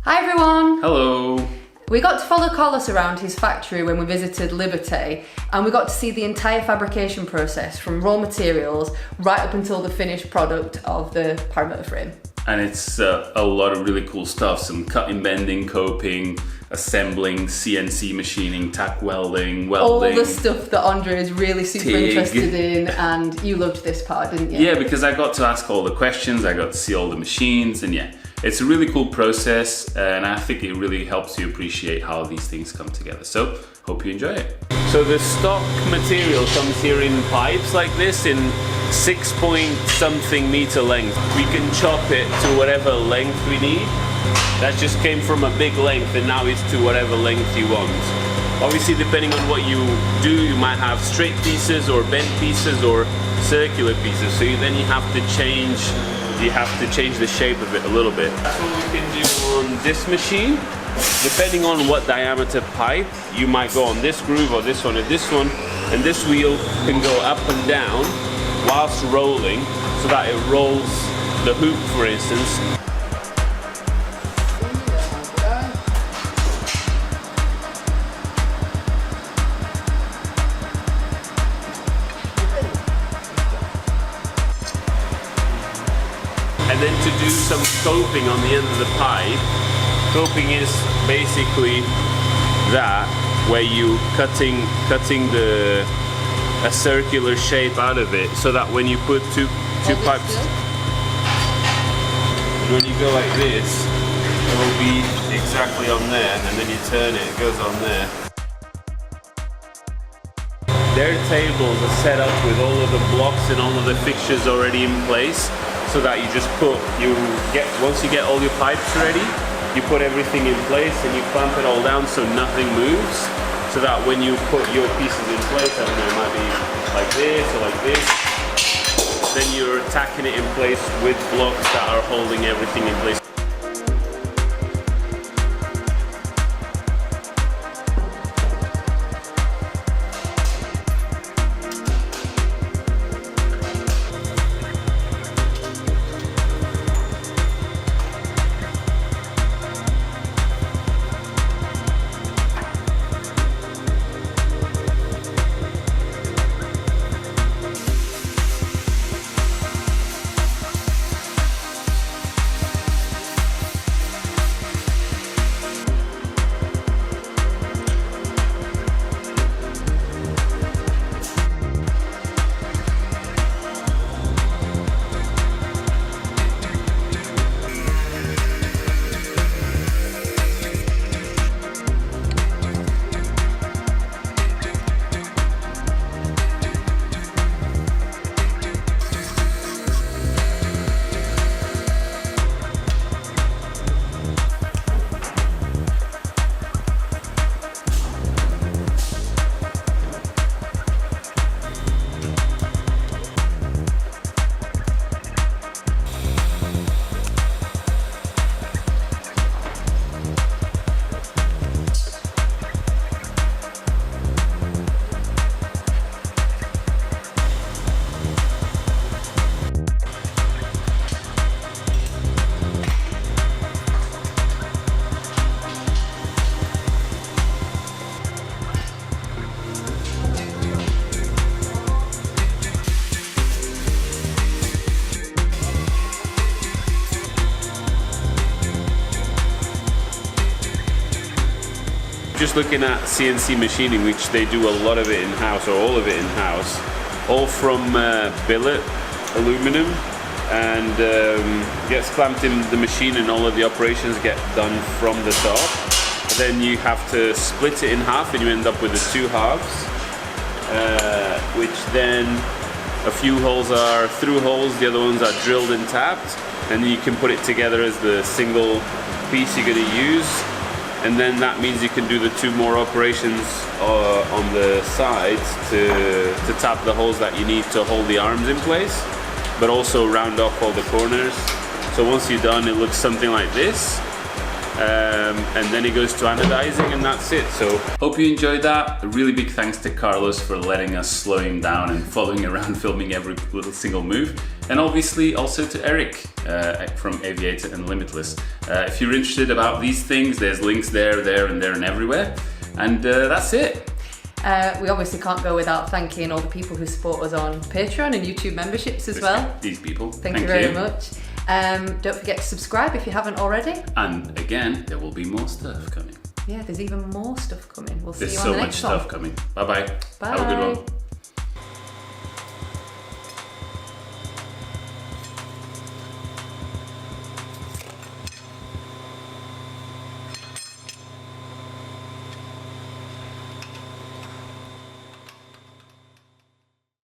Hi everyone! Hello! We got to follow Carlos around his factory when we visited Liberty, and we got to see the entire fabrication process from raw materials right up until the finished product of the paramotor frame. And it's a lot of really cool stuff, some cutting, bending, coping, assembling, CNC machining, tack welding. All the stuff that Andre is really super interested in, and you loved this part, didn't you? Yeah, because I got to ask all the questions, I got to see all the machines, and yeah, it's a really cool process, and I think it really helps you appreciate how these things come together. So, hope you enjoy it. So the stock material comes here in pipes like this, in 6-point-something meter length. We can chop it to whatever length we need. That just came from a big length, and now it's to whatever length you want. Obviously, depending on what you do, you might have straight pieces or bent pieces or circular pieces. So then you have to change the shape of it a little bit. That's what we can do on this machine. Depending on what diameter pipe, you might go on this groove or this one or this one, and this wheel can go up and down whilst rolling, so that it rolls the hoop, for instance. And then to do some scoping on the end of the pipe. Scoping is basically that, where you cutting a circular shape out of it, so that when you put two pipes, when you go like this, it will be exactly on there, and then you turn it, it goes on there. Their tables are set up with all of the blocks and all of the fixtures already in place, so that once you get all your pipes ready, you put everything in place and you clamp it all down so nothing moves, so that when you put your pieces in place, I don't know, it might be like this or like this, then you're tacking it in place with blocks that are holding everything in place. Just looking at CNC machining, which they do a lot of it in-house, or all of it in-house, all from billet aluminum, and gets clamped in the machine, and all of the operations get done from the top. Then you have to split it in half, and you end up with the two halves, which then a few holes are through holes, the other ones are drilled and tapped, and then you can put it together as the single piece you're going to use. And then that means you can do the two more operations on the sides to tap the holes that you need to hold the arms in place, but also round off all the corners. So once you're done, it looks something like this. and then it goes to anodizing, and that's it. So hope you enjoyed that. A really big thanks to Carlos for letting us slow him down and following around filming every little single move, and obviously also to Eric from Aviator and Limitless. If you're interested about these things, there's links there and everywhere, and that's it. We obviously can't go without thanking all the people who support us on Patreon and YouTube memberships as well. These people. Thank you very much. Don't forget to subscribe if you haven't already. And again, there will be more stuff coming. Yeah, there's even more stuff coming. We'll see There's you on so the much next stuff one. coming. Bye-bye. Bye. Have a good one.